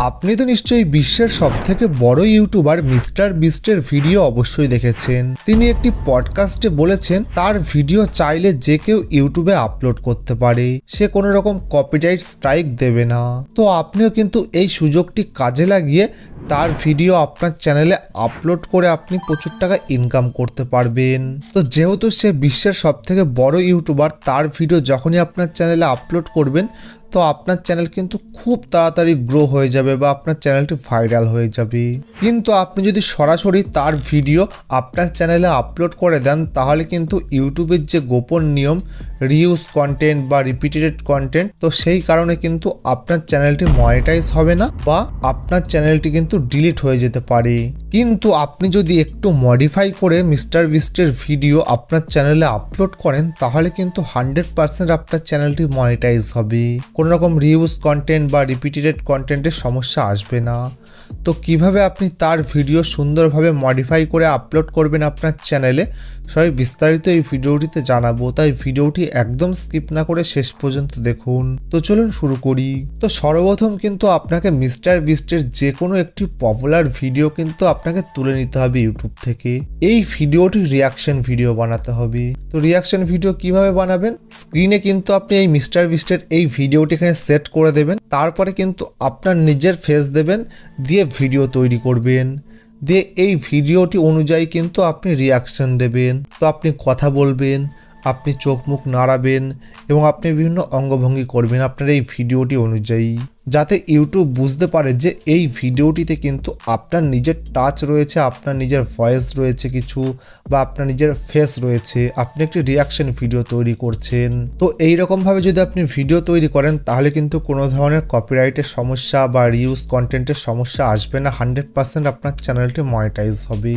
আপনি তো নিশ্চয়ই বিশ্বের সবথেকে বড় ইউটিউবার মিস্টার বিস্টের ভিডিও অবশ্যই দেখেছেন। তিনি একটি পডকাস্টে বলেছেন তার ভিডিও চাইলে যে কেউ ইউটিউবে আপলোড করতে পারে, সে কোনো রকম কপিরাইট স্ট্রাইক দেবে না। তো আপনিও কিন্তু এই সুযোগটি কাজে লাগিয়ে তার ভিডিও আপনার চ্যানেলে আপলোড করে আপনি প্রচুর টাকা ইনকাম করতে পারবেন। তো যেহেতু সে বিশ্বের সবথেকে বড় ইউটিউবার, তার ভিডিও যখনই আপনার চ্যানেলে আপলোড করবেন তো আপনার চ্যানেল কিন্তু খুব তাড়াতাড়ি গ্রো হয়ে যাবে বা আপনার চ্যানেলটি ভাইরাল হয়ে যাবে। কিন্তু আপনি যদি সরাসরি তার ভিডিও আপনার চ্যানেলে আপলোড করে দেন তাহলে কিন্তু ইউটিউবের যে গোপন নিয়ম রিউজ কন্টেন্ট বা রিপিটেড কন্টেন্ট, তো সেই কারণে কিন্তু আপনার চ্যানেলটি মনিটাইজ হবে না বা আপনার চ্যানেলটি কিন্তু ডিলিট হয়ে যেতে পারে। কিন্তু আপনি যদি একটু মডিফাই করে মিস্টার বিস্টের ভিডিও আপনার চ্যানেলে আপলোড করেন তাহলে কিন্তু 100% আপনার চ্যানেলটি মনিটাইজ হবে, কোনো রকম রিউজ কন্টেন্ট বা রিপিটেড কন্টেন্টের সমস্যা আসবে না। তো কিভাবে আপনি তার ভিডিও সুন্দরভাবে মডিফাই করে আপলোড করবেন আপনার চ্যানেলে, সবাই বিস্তারিত এই ভিডিওটিতে জানাবো, তাই ভিডিওটি একদম স্কিপ না করে শেষ পর্যন্ত দেখুন। তো চলুন শুরু করি। তো সর্বপ্রথম কিন্তু আপনাকে মিস্টার বিস্টের যে কোনো একটি পপুলার ভিডিও কিন্তু আপনাকে তুলে নিতে হবে ইউটিউব থেকে। এই ভিডিওটি রিয়াকশন ভিডিও বানাতে হবে। তো রিয়াকশন ভিডিও কিভাবে বানাবেন, স্ক্রিনে কিন্তু আপনি এই মিস্টার বিস্টের এই ভিডিওটি এখানে সেট করে দেবেন, তারপরে কিন্তু আপনার নিজের ফেস দেবেন, দিয়ে ভিডিও তৈরি করবেন, দিয়ে এই ভিডিওটি অনুযায়ী কিন্তু আপনি রিয়াকশন দেবেন। তো আপনি কথা বলবেন, আপনি চোখ মুখ নাড়াবেন এবং আপনি বিভিন্ন অঙ্গভঙ্গি করবেন আপনার এই ভিডিওটি অনুযায়ী, যাতে ইউটিউব বুঝতে পারে যে এই ভিডিওটিতে কিন্তু আপনার নিজের টাচ রয়েছে, আপনার নিজের ভয়েস রয়েছে কিছু, বা আপনার নিজের ফেস রয়েছে, আপনি একটি রিয়াকশন ভিডিও তৈরি করছেন। তো এইরকমভাবে যদি আপনি ভিডিও তৈরি করেন তাহলে কিন্তু কোনো ধরনের কপিরাইটের সমস্যা বা রিউজ কন্টেন্টের সমস্যা আসবে না, 100% আপনার চ্যানেলটি মনিটাইজ হবে।